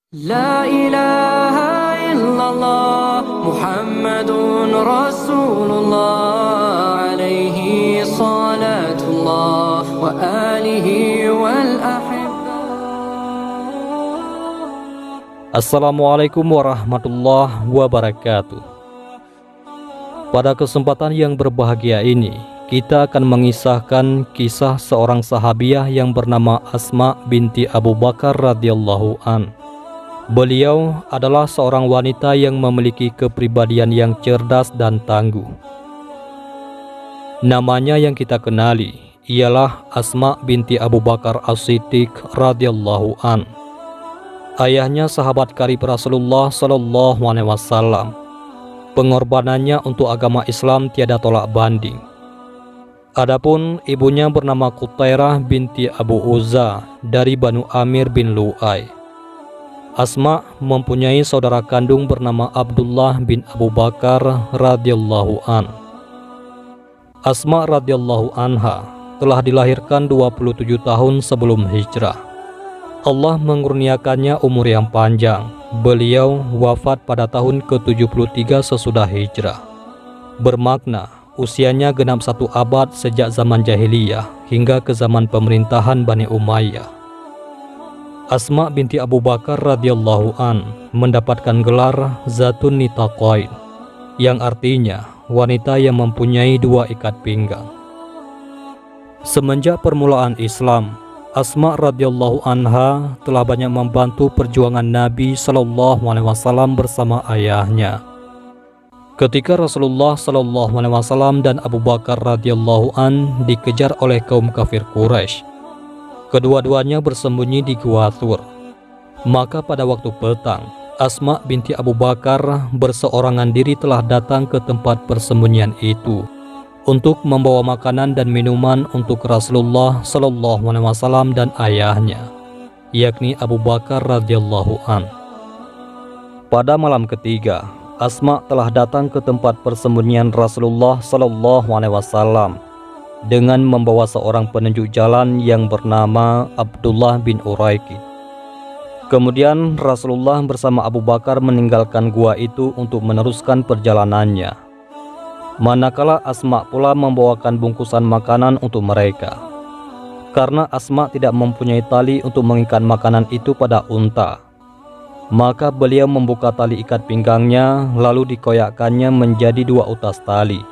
La ilaha illallah Muhammadun Rasulullah alaihi salatullah wa alihi wal ahibbah. Assalamualaikum warahmatullahi wabarakatuh. Pada kesempatan yang berbahagia ini, kita akan mengisahkan kisah seorang sahabiah yang bernama Asma binti Abu Bakar radhiyallahu an. Beliau adalah seorang wanita yang memiliki kepribadian yang cerdas dan tangguh. Namanya yang kita kenali ialah Asma binti Abu Bakar As-Siddiq radhiyallahu an. Ayahnya sahabat karib Rasulullah sallallahu alaihi wasallam. Pengorbanannya untuk agama Islam tiada tolak banding. Adapun ibunya bernama Qutairah binti Abu Uzza dari Banu Amir bin Lu'ay. Asma mempunyai saudara kandung bernama Abdullah bin Abu Bakar radhiyallahu an. Asma radhiyallahu anha telah dilahirkan 27 tahun sebelum hijrah. Allah mengurniakannya umur yang panjang. Beliau wafat pada tahun ke-73 sesudah hijrah. Bermakna usianya genap 1 abad sejak zaman jahiliyah hingga ke zaman pemerintahan Bani Umayyah. Asma binti Abu Bakar radhiyallahu an mendapatkan gelar Zatun Nitaqain, yang artinya wanita yang mempunyai 2 ikat pinggang. Semenjak permulaan Islam, Asma radhiyallahu anha telah banyak membantu perjuangan Nabi sallallahu alaihi wasallam bersama ayahnya. Ketika Rasulullah sallallahu alaihi wasallam dan Abu Bakar radhiyallahu an dikejar oleh kaum kafir Quraisy, kedua-duanya bersembunyi di Gua Thur. Maka pada waktu petang, Asma binti Abu Bakar berseorangan diri telah datang ke tempat persembunyian itu untuk membawa makanan dan minuman untuk Rasulullah sallallahu alaihi wasallam dan ayahnya, yakni Abu Bakar radhiyallahu an. Pada malam ketiga, Asma telah datang ke tempat persembunyian Rasulullah sallallahu alaihi wasallam dengan membawa seorang penunjuk jalan yang bernama Abdullah bin Uraikid. Kemudian Rasulullah bersama Abu Bakar meninggalkan gua itu untuk meneruskan perjalanannya. Manakala Asma pula membawakan bungkusan makanan untuk mereka. Karena Asma tidak mempunyai tali untuk mengikat makanan itu pada unta, maka beliau membuka tali ikat pinggangnya lalu dikoyakkannya menjadi 2 utas tali,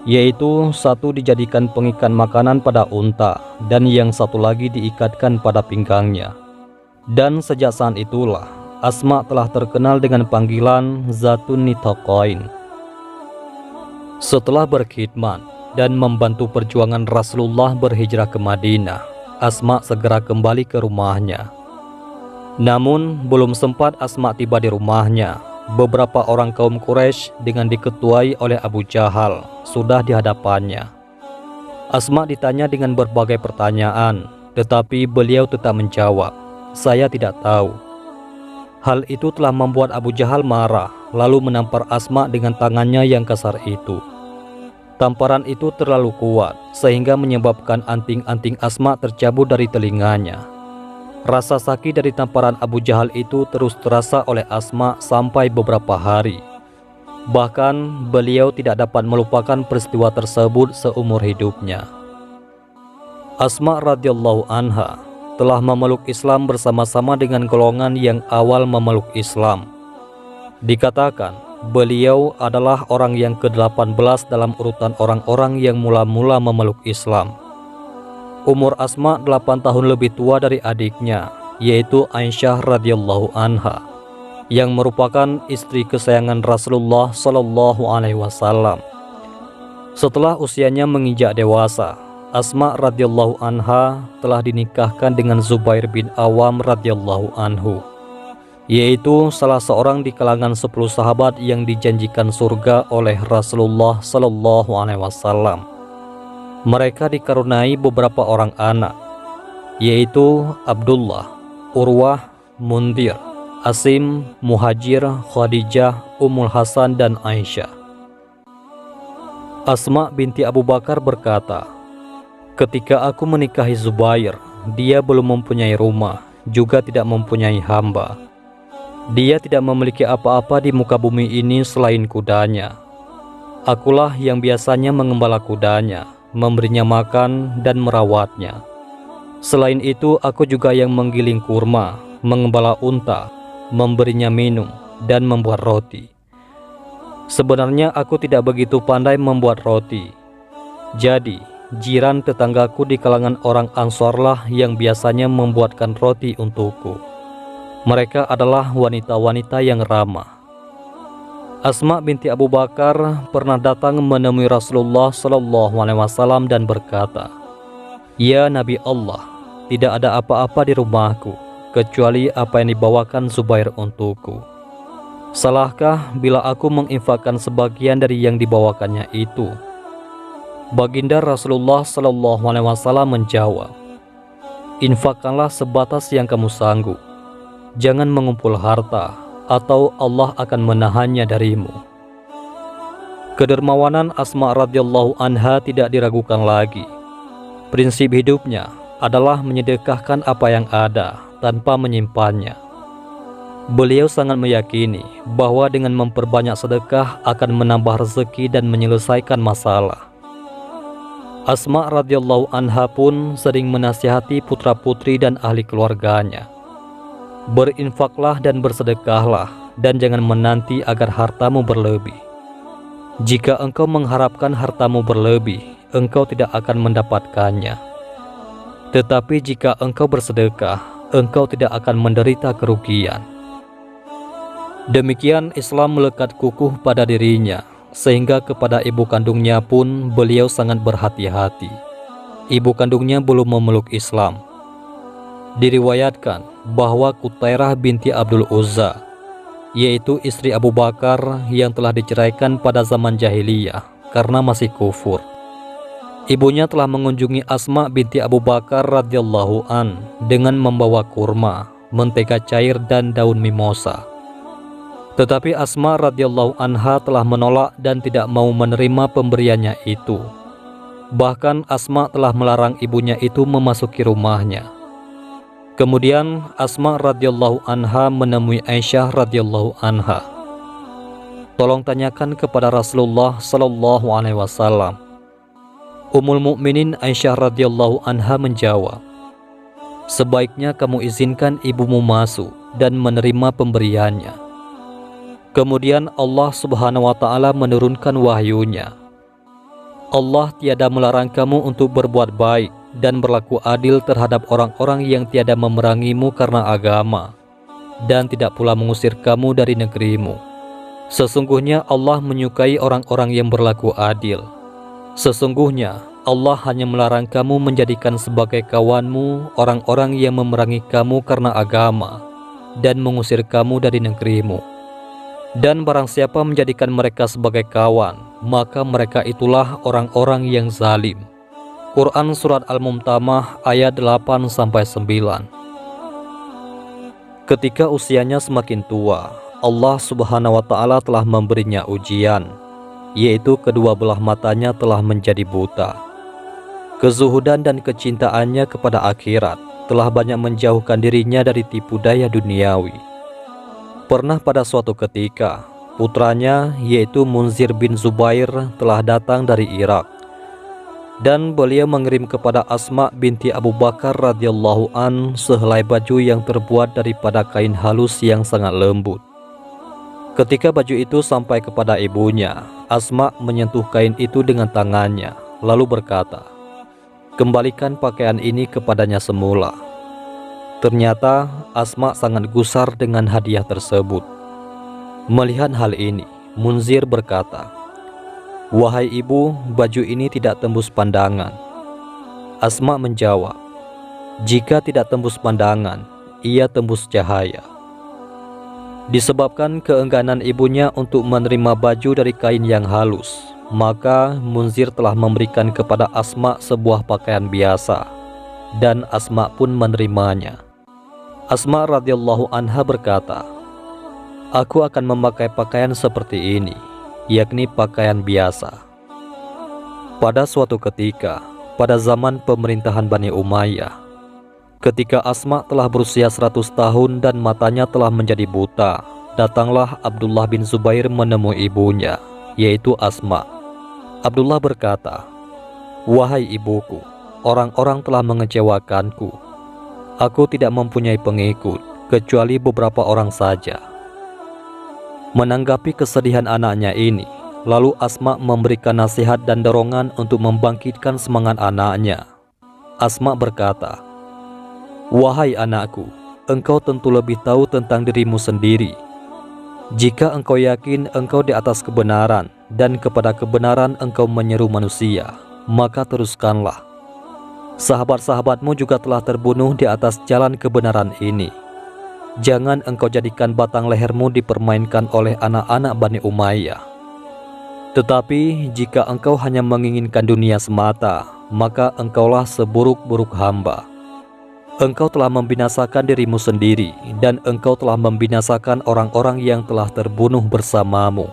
yaitu satu dijadikan pengikat makanan pada unta dan yang satu lagi diikatkan pada pinggangnya. Dan sejak saat itulah Asma telah terkenal dengan panggilan Zatun Nitaqain. Setelah berkhidmat dan membantu perjuangan Rasulullah berhijrah ke Madinah, Asma segera kembali ke rumahnya. Namun belum sempat Asma tiba di rumahnya, beberapa orang kaum Quraisy dengan diketuai oleh Abu Jahal sudah di hadapannya. Asma ditanya dengan berbagai pertanyaan, tetapi beliau tetap menjawab, "Saya tidak tahu." Hal itu telah membuat Abu Jahal marah, lalu menampar Asma dengan tangannya yang kasar itu. Tamparan itu terlalu kuat sehingga menyebabkan anting-anting Asma tercabut dari telinganya. Rasa sakit dari tamparan Abu Jahal itu terus terasa oleh Asma sampai beberapa hari. Bahkan beliau tidak dapat melupakan peristiwa tersebut seumur hidupnya. Asma radhiyallahu anha telah memeluk Islam bersama-sama dengan golongan yang awal memeluk Islam. Dikatakan beliau adalah orang yang ke-18 dalam urutan orang-orang yang mula-mula memeluk Islam. Umur Asma 8 tahun lebih tua dari adiknya, yaitu Aisyah radhiyallahu anha, yang merupakan istri kesayangan Rasulullah sallallahu alaihi wasallam. Setelah usianya menginjak dewasa, Asma radhiyallahu anha telah dinikahkan dengan Zubair bin Awam radhiyallahu anhu, yaitu salah seorang di kalangan 10 sahabat yang dijanjikan surga oleh Rasulullah sallallahu alaihi wasallam. Mereka dikaruniai beberapa orang anak, yaitu Abdullah, Urwah, Mundir, Asim, Muhajir, Khadijah, Ummul Hasan, dan Aisyah. Asma binti Abu Bakar berkata, "Ketika aku menikahi Zubair, dia belum mempunyai rumah, juga tidak mempunyai hamba. Dia tidak memiliki apa-apa di muka bumi ini selain kudanya. Akulah yang biasanya mengembala kudanya, memberinya makan dan merawatnya. Selain itu, aku juga yang menggiling kurma, mengembala unta, memberinya minum, dan membuat roti. Sebenarnya aku tidak begitu pandai membuat roti. Jadi, jiran tetanggaku di kalangan orang Ansarlah yang biasanya membuatkan roti untukku. Mereka adalah wanita-wanita yang ramah. Asma binti Abu Bakar pernah datang menemui Rasulullah SAW dan berkata, "Ya Nabi Allah, tidak ada apa-apa di rumahku kecuali apa yang dibawakan Zubair untukku. Salahkah bila aku menginfakkan sebagian dari yang dibawakannya itu?" Baginda Rasulullah SAW menjawab, "Infakkanlah sebatas yang kamu sanggup. Jangan mengumpul harta, atau Allah akan menahannya darimu." Kedermawanan Asma radhiyallahu anha tidak diragukan lagi. Prinsip hidupnya adalah menyedekahkan apa yang ada tanpa menyimpannya. Beliau sangat meyakini bahwa dengan memperbanyak sedekah akan menambah rezeki dan menyelesaikan masalah. Asma radhiyallahu anha pun sering menasihati putra-putri dan ahli keluarganya. Berinfaklah dan bersedekahlah, dan jangan menanti agar hartamu berlebih. Jika engkau mengharapkan hartamu berlebih, engkau tidak akan mendapatkannya. Tetapi jika engkau bersedekah, engkau tidak akan menderita kerugian. Demikian Islam melekat kukuh pada dirinya, sehingga kepada ibu kandungnya pun beliau sangat berhati-hati. Ibu kandungnya belum memeluk Islam. Diriwayatkan bahwa Qutairah binti Abdul Uzza, yaitu istri Abu Bakar yang telah diceraikan pada zaman jahiliyah karena masih kufur. Ibunya telah mengunjungi Asma binti Abu Bakar radhiyallahu an dengan membawa kurma, mentega cair dan daun mimosa. Tetapi Asma radhiyallahu anha telah menolak dan tidak mau menerima pemberiannya itu. Bahkan Asma telah melarang ibunya itu memasuki rumahnya. Kemudian Asma radhiyallahu anha menemui Aisyah radhiyallahu anha. "Tolong tanyakan kepada Rasulullah sallallahu alaihi wasallam." Ummul Mukminin Aisyah radhiyallahu anha menjawab, "Sebaiknya kamu izinkan ibumu masuk dan menerima pemberiannya." Kemudian Allah Subhanahu wa taala menurunkan wahyunya. Allah tiada melarang kamu untuk berbuat baik dan berlaku adil terhadap orang-orang yang tiada memerangimu karena agama, dan tidak pula mengusir kamu dari negerimu. Sesungguhnya Allah menyukai orang-orang yang berlaku adil. Sesungguhnya Allah hanya melarang kamu menjadikan sebagai kawanmu orang-orang yang memerangi kamu karena agama dan mengusir kamu dari negerimu. Dan barang siapa menjadikan mereka sebagai kawan, maka mereka itulah orang-orang yang zalim. Quran Surat Al-Mumtamah ayat 8-9. Ketika usianya semakin tua, Allah Subhanahu wa taala telah memberinya ujian, yaitu kedua belah matanya telah menjadi buta. Kezuhudan dan kecintaannya kepada akhirat telah banyak menjauhkan dirinya dari tipu daya duniawi. Pernah pada suatu ketika, putranya yaitu Munzir bin Zubair telah datang dari Irak, dan beliau mengirim kepada Asma binti Abu Bakar radhiyallahu an sehelai baju yang terbuat daripada kain halus yang sangat lembut. Ketika baju itu sampai kepada ibunya, Asma menyentuh kain itu dengan tangannya, lalu berkata, "Kembalikan pakaian ini kepadanya semula." Ternyata Asma sangat gusar dengan hadiah tersebut. Melihat hal ini, Munzir berkata, "Wahai ibu, baju ini tidak tembus pandangan." Asma menjawab, "Jika tidak tembus pandangan, ia tembus cahaya." Disebabkan keengganan ibunya untuk menerima baju dari kain yang halus, maka Munzir telah memberikan kepada Asma sebuah pakaian biasa, dan Asma pun menerimanya. Asma radhiyallahu anha berkata, "Aku akan memakai pakaian seperti ini, yakni pakaian biasa." Pada suatu ketika, pada zaman pemerintahan Bani Umayyah, Ketika Asma telah berusia 100 tahun dan matanya telah menjadi buta, datanglah Abdullah bin Zubair menemui ibunya, yaitu Asma. Abdullah berkata, "Wahai ibuku, orang-orang telah mengecewakanku. Aku tidak mempunyai pengikut, kecuali beberapa orang saja." Menanggapi kesedihan anaknya ini, lalu Asma memberikan nasihat dan dorongan untuk membangkitkan semangat anaknya. Asma berkata, "Wahai anakku, engkau tentu lebih tahu tentang dirimu sendiri. Jika engkau yakin engkau di atas kebenaran dan kepada kebenaran engkau menyeru manusia, maka teruskanlah. Sahabat-sahabatmu juga telah terbunuh di atas jalan kebenaran ini. Jangan engkau jadikan batang lehermu dipermainkan oleh anak-anak Bani Umayyah. Tetapi jika engkau hanya menginginkan dunia semata, maka engkaulah seburuk-buruk hamba. Engkau telah membinasakan dirimu sendiri, dan engkau telah membinasakan orang-orang yang telah terbunuh bersamamu.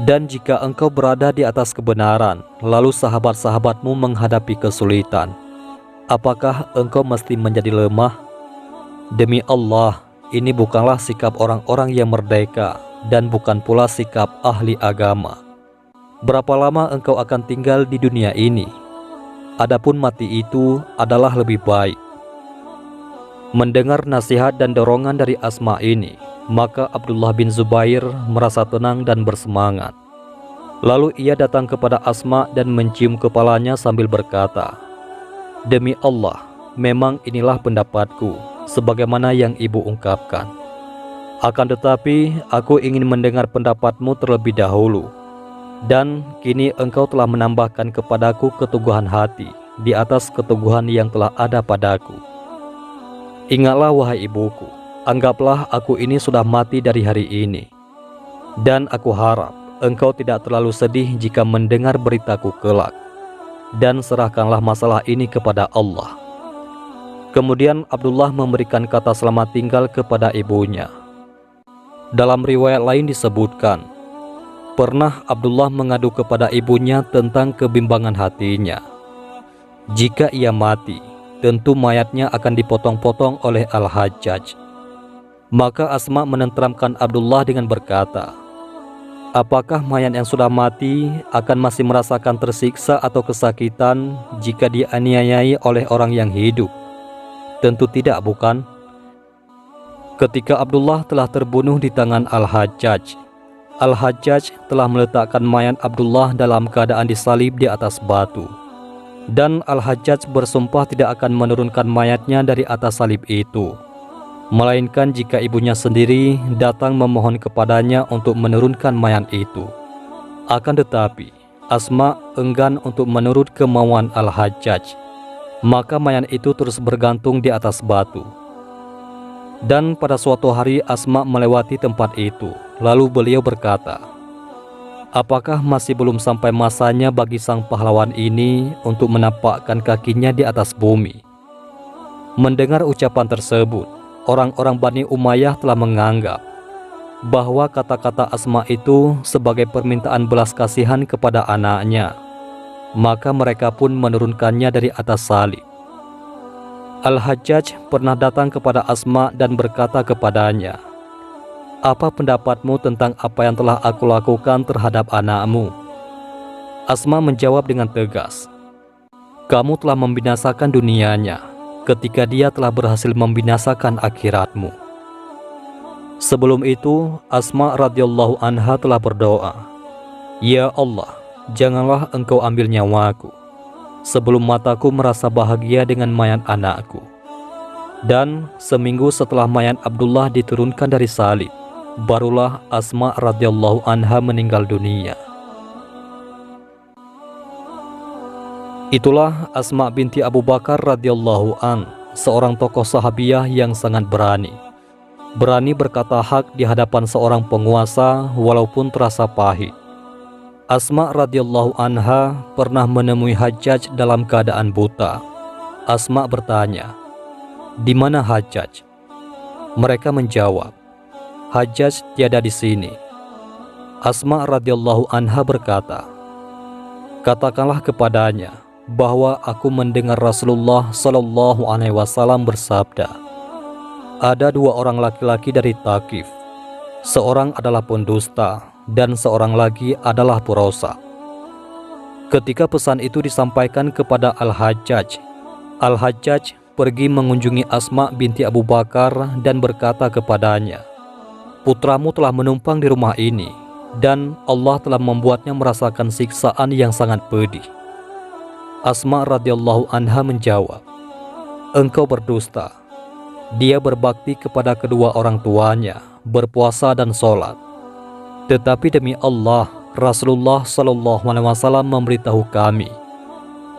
Dan jika engkau berada di atas kebenaran, lalu sahabat-sahabatmu menghadapi kesulitan, apakah engkau mesti menjadi lemah? Demi Allah, ini bukanlah sikap orang-orang yang merdeka, dan bukan pula sikap ahli agama. Berapa lama engkau akan tinggal di dunia ini? Adapun mati itu adalah lebih baik." Mendengar nasihat dan dorongan dari Asma ini, maka Abdullah bin Zubair merasa tenang dan bersemangat. Lalu ia datang kepada Asma dan mencium kepalanya sambil berkata, "Demi Allah, memang inilah pendapatku, sebagaimana yang ibu ungkapkan. Akan tetapi, aku ingin mendengar pendapatmu terlebih dahulu. Dan kini engkau telah menambahkan kepadaku keteguhan hati di atas keteguhan yang telah ada padaku. Ingatlah wahai ibuku, anggaplah aku ini sudah mati dari hari ini. Dan aku harap engkau tidak terlalu sedih jika mendengar beritaku kelak. Dan serahkanlah masalah ini kepada Allah." Kemudian Abdullah memberikan kata selamat tinggal kepada ibunya. Dalam riwayat lain disebutkan, pernah Abdullah mengadu kepada ibunya tentang kebimbangan hatinya. Jika ia mati, tentu mayatnya akan dipotong-potong oleh Al-Hajjaj. Maka Asma menenteramkan Abdullah dengan berkata, "Apakah mayat yang sudah mati akan masih merasakan tersiksa atau kesakitan jika dianiayai oleh orang yang hidup? Tentu tidak, bukan?" Ketika Abdullah telah terbunuh di tangan Al-Hajjaj, Al-Hajjaj telah meletakkan mayat Abdullah dalam keadaan disalib di atas batu. Dan Al-Hajjaj bersumpah tidak akan menurunkan mayatnya dari atas salib itu, melainkan jika ibunya sendiri datang memohon kepadanya untuk menurunkan mayat itu. Akan tetapi, Asma enggan untuk menurut kemauan Al-Hajjaj, maka mayat itu terus bergantung di atas batu. Dan pada suatu hari Asma melewati tempat itu, lalu beliau berkata, "Apakah masih belum sampai masanya bagi sang pahlawan ini untuk menampakkan kakinya di atas bumi?" Mendengar ucapan tersebut, orang-orang Bani Umayyah telah menganggap bahwa kata-kata Asma itu sebagai permintaan belas kasihan kepada anaknya. Maka mereka pun menurunkannya dari atas salib. Al-Hajjaj pernah datang kepada Asma dan berkata kepadanya, "Apa pendapatmu tentang apa yang telah aku lakukan terhadap anakmu?" Asma menjawab dengan tegas, "Kamu telah membinasakan dunianya ketika dia telah berhasil membinasakan akhiratmu." Sebelum itu, Asma radhiyallahu anha telah berdoa, "Ya Allah, janganlah engkau ambil nyawaku sebelum mataku merasa bahagia dengan mayat anakku." Dan seminggu setelah mayat Abdullah diturunkan dari salib, barulah Asma radhiyallahu anha meninggal dunia. Itulah Asma binti Abu Bakar radhiyallahu an, seorang tokoh sahabiyah yang sangat berani berkata hak di hadapan seorang penguasa walaupun terasa pahit. Asma radhiyallahu anha pernah menemui Hajjaj dalam keadaan buta. Asma bertanya, "Di mana Hajjaj?" Mereka menjawab, "Hajjaj tiada di sini." Asma radhiyallahu anha berkata, "Katakanlah kepadanya bahwa aku mendengar Rasulullah Shallallahu Alaihi Wasallam bersabda, ada dua orang laki-laki dari Thaqif, seorang adalah pendusta dan seorang lagi adalah perosak. Ketika pesan itu disampaikan kepada Al-Hajjaj, Al-Hajjaj pergi mengunjungi Asma binti Abu Bakar dan berkata kepadanya, putramu telah menumpang di rumah ini dan Allah telah membuatnya merasakan siksaan yang sangat pedih. Asma radhiyallahu anha menjawab, engkau berdusta. Dia berbakti kepada kedua orang tuanya, berpuasa dan sholat. Tetapi demi Allah, Rasulullah Shallallahu Alaihi Wasallam memberitahu kami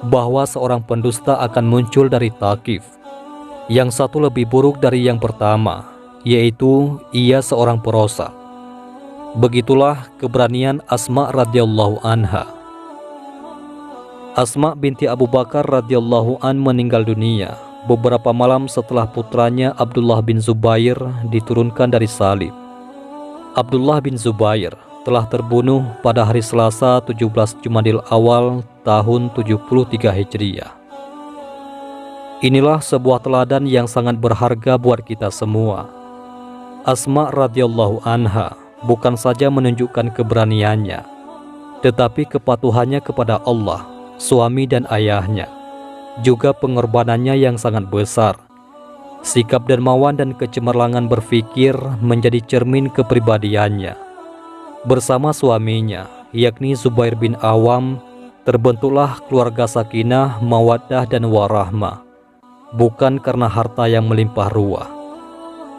bahwa seorang pendusta akan muncul dari Thaqif. Yang satu lebih buruk dari yang pertama, yaitu ia seorang perosak. Begitulah keberanian Asma radhiyallahu anha. Asma binti Abu Bakar radhiyallahu an meninggal dunia beberapa malam setelah putranya Abdullah bin Zubair diturunkan dari salib. Abdullah bin Zubair telah terbunuh pada hari Selasa 17 Jumadil Awal tahun 73 Hijriah. Inilah sebuah teladan yang sangat berharga buat kita semua. Asma radhiyallahu anha bukan saja menunjukkan keberaniannya, tetapi kepatuhannya kepada Allah, suami dan ayahnya, juga pengorbanannya yang sangat besar. Sikap dermawan dan kecemerlangan berpikir menjadi cermin kepribadiannya. Bersama suaminya, yakni Zubair bin Awam, terbentuklah keluarga sakinah, mawaddah dan warahmah. Bukan karena harta yang melimpah ruah,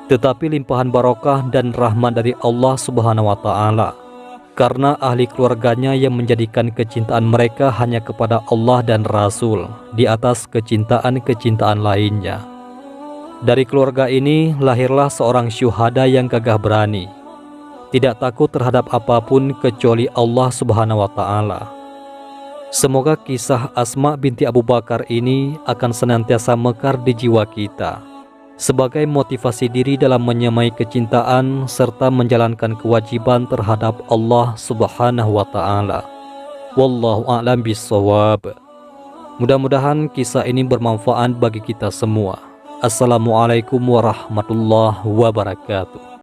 tetapi limpahan barokah dan rahmat dari Allah Subhanahu wa Ta'ala. Karena ahli keluarganya yang menjadikan kecintaan mereka hanya kepada Allah dan Rasul di atas kecintaan-kecintaan lainnya. Dari keluarga ini lahirlah seorang syuhada yang gagah berani, tidak takut terhadap apapun kecuali Allah Subhanahu wa Ta'ala. Semoga kisah Asma binti Abu Bakar ini akan senantiasa mekar di jiwa kita sebagai motivasi diri dalam menyamai kecintaan serta menjalankan kewajiban terhadap Allah Subhanahu wa Ta'ala. Wallahu a'lam bishawab. Mudah-mudahan kisah ini bermanfaat bagi kita semua. Assalamualaikum warahmatullahi wabarakatuh.